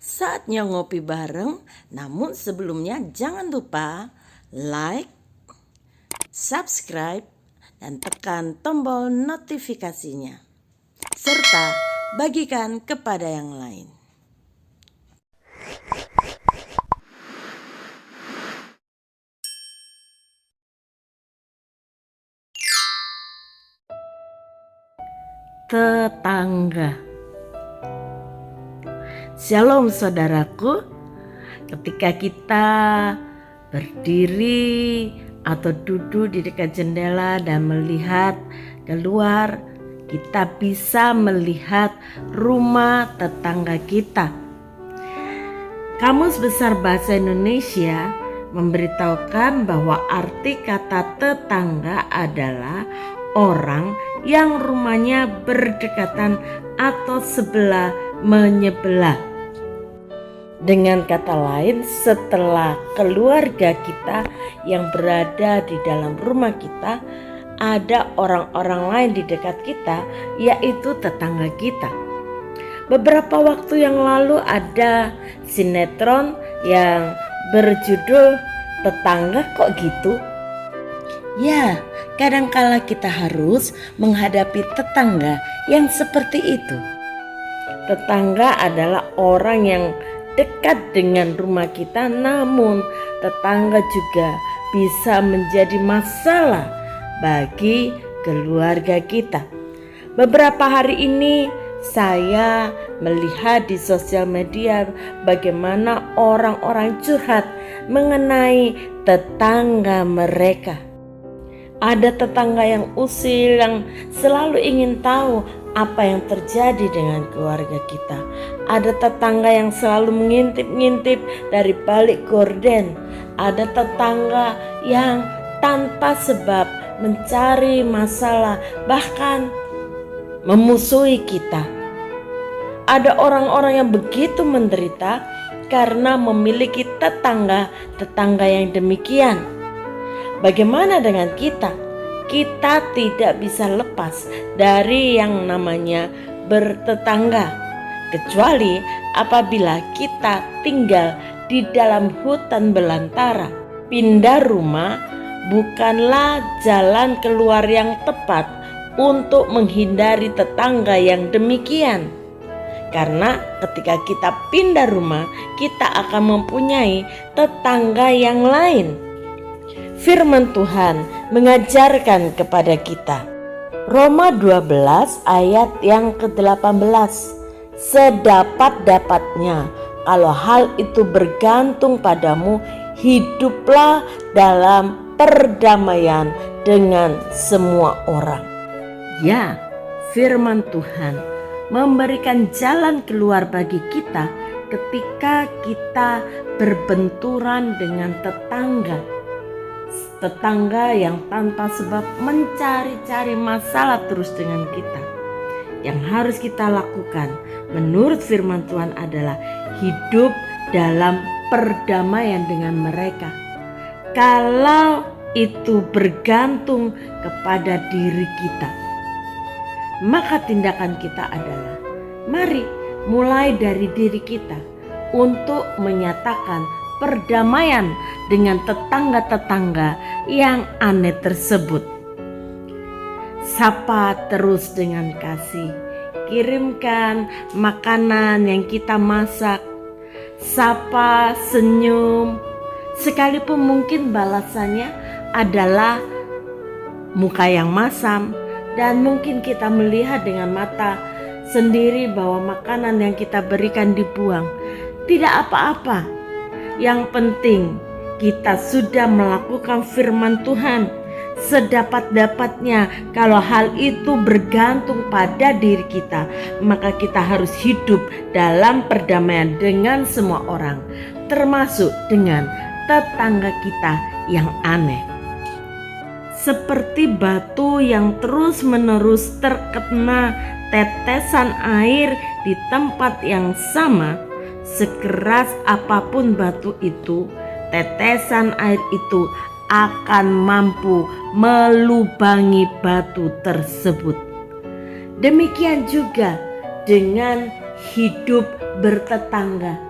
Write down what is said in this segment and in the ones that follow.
Saatnya ngopi bareng, namun sebelumnya jangan lupa like, subscribe, dan tekan tombol notifikasinya. Serta bagikan kepada yang lain. Tetangga. Shalom saudaraku. Ketika kita berdiri atau duduk di dekat jendela dan melihat keluar, kita bisa melihat rumah tetangga kita. Kamus Besar Bahasa Indonesia memberitahukan bahwa arti kata tetangga adalah orang yang rumahnya berdekatan atau sebelah menyebelah. Dengan kata lain, setelah keluarga kita yang berada di dalam rumah kita, ada orang-orang lain di dekat kita, yaitu tetangga kita. Beberapa waktu yang lalu ada sinetron yang berjudul Tetangga Kok Gitu? Ya, kadangkala kita harus menghadapi tetangga yang seperti itu. Tetangga adalah orang yang dekat dengan rumah kita, namun tetangga juga bisa menjadi masalah bagi keluarga kita. Beberapa hari ini saya melihat di sosial media bagaimana orang-orang curhat mengenai tetangga mereka. Ada tetangga yang usil yang selalu ingin tahu apa yang terjadi dengan keluarga kita. Ada tetangga yang selalu mengintip-ngintip dari balik gorden. Ada tetangga yang tanpa sebab mencari masalah, bahkan memusuhi kita. Ada orang-orang yang begitu menderita karena memiliki tetangga yang demikian. Bagaimana dengan kita? Kita tidak bisa lepas dari yang namanya bertetangga, kecuali apabila kita tinggal di dalam hutan belantara. Pindah rumah bukanlah jalan keluar yang tepat untuk menghindari tetangga yang demikian. Karena ketika kita pindah rumah, kita akan mempunyai tetangga yang lain. Firman Tuhan mengajarkan kepada kita. Roma 12 ayat yang ke-18. Sedapat-dapatnya, kalau hal itu bergantung padamu, hiduplah dalam perdamaian dengan semua orang. Ya, firman Tuhan memberikan jalan keluar bagi kita ketika kita berbenturan dengan tetangga yang tanpa sebab mencari-cari masalah terus dengan kita. Yang harus kita lakukan menurut firman Tuhan adalah hidup dalam perdamaian dengan mereka. Kalau itu bergantung kepada diri kita, maka tindakan kita adalah mari mulai dari diri kita untuk menyatakan perdamaian dengan tetangga-tetangga yang aneh tersebut. Sapa terus dengan kasih. Kirimkan makanan yang kita masak. Sapa, senyum. Sekalipun mungkin balasannya adalah muka yang masam, dan mungkin kita melihat dengan mata sendiri bahwa makanan yang kita berikan dibuang. Tidak apa-apa. Yang penting kita sudah melakukan firman Tuhan sedapat-dapatnya. Kalau hal itu bergantung pada diri kita, maka kita harus hidup dalam perdamaian dengan semua orang, termasuk dengan tetangga kita yang aneh. Seperti batu yang terus-menerus terkena tetesan air di tempat yang sama, sekeras apapun batu itu, tetesan air itu akan mampu melubangi batu tersebut. Demikian juga dengan hidup bertetangga.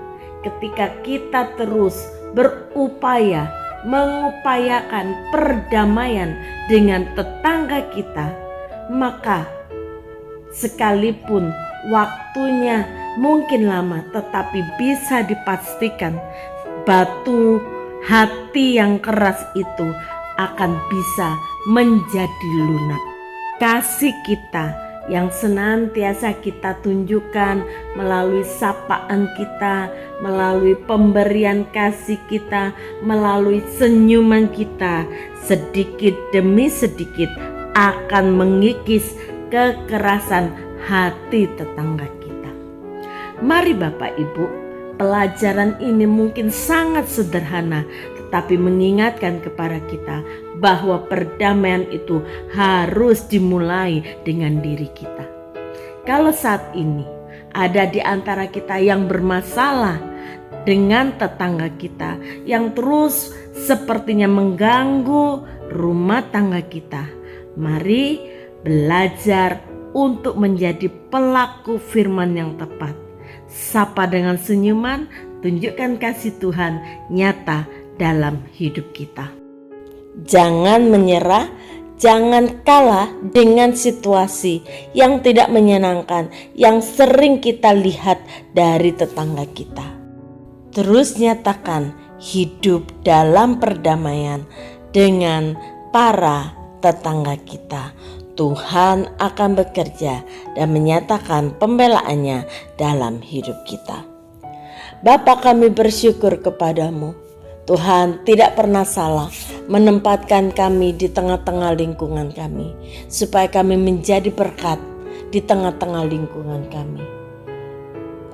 ketika kita terus berupaya mengupayakan perdamaian dengan tetangga kita, maka sekalipun waktunya mungkin lama, tetapi bisa dipastikan batu hati yang keras itu akan bisa menjadi lunak. Kasih kita yang senantiasa kita tunjukkan melalui sapaan kita, melalui pemberian kasih kita, melalui senyuman kita, sedikit demi sedikit akan mengikis kekerasan hati tetangga kita. Mari Bapak Ibu, pelajaran ini mungkin sangat sederhana, tetapi mengingatkan kepada kita bahwa perdamaian itu harus dimulai dengan diri kita. Kalau saat ini ada di antara kita yang bermasalah dengan tetangga kita, yang terus sepertinya mengganggu rumah tangga kita, mari belajar untuk menjadi pelaku firman yang tepat. Sapa dengan senyuman, tunjukkan kasih Tuhan nyata dalam hidup kita. Jangan menyerah, jangan kalah dengan situasi yang tidak menyenangkan yang sering kita lihat dari tetangga kita. Terus nyatakan hidup dalam perdamaian dengan para tetangga kita. Tuhan akan bekerja dan menyatakan pembelaannya dalam hidup kita. Bapa, kami bersyukur kepadamu. Tuhan tidak pernah salah menempatkan kami di tengah-tengah lingkungan kami, supaya kami menjadi berkat di tengah-tengah lingkungan kami.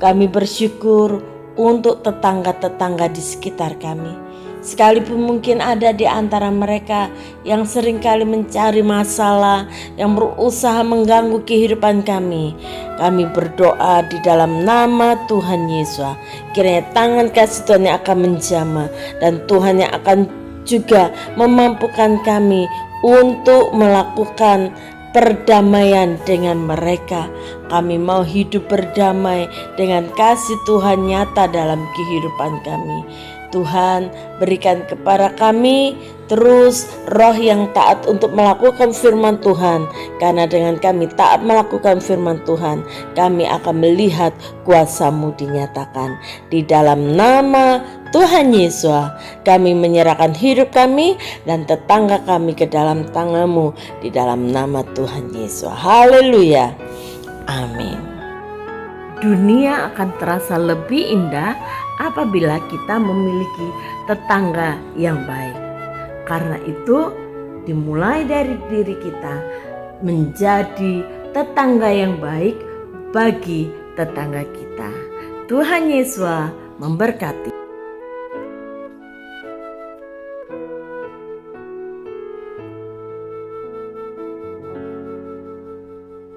Kami bersyukur untuk tetangga-tetangga di sekitar kami, sekalipun mungkin ada di antara mereka yang seringkali mencari masalah, yang berusaha mengganggu kehidupan kami. Kami berdoa di dalam nama Tuhan Yesus, kiranya tangan kasih Tuhan yang akan menjamah, dan Tuhan yang akan juga memampukan kami untuk melakukan perdamaian dengan mereka. Kami mau hidup berdamai dengan kasih Tuhan nyata dalam kehidupan kami. Tuhan, berikan kepada kami terus roh yang taat untuk melakukan firman Tuhan, karena dengan kami taat melakukan firman Tuhan, kami akan melihat kuasa-Mu dinyatakan. Di dalam nama Tuhan Yesus, kami menyerahkan hidup kami dan tetangga kami ke dalam tangan-Mu, di dalam nama Tuhan Yesus. Haleluya. Amin. Dunia akan terasa lebih indah apabila kita memiliki tetangga yang baik. Karena itu, dimulai dari diri kita menjadi tetangga yang baik bagi tetangga kita. Tuhan Yesus memberkati.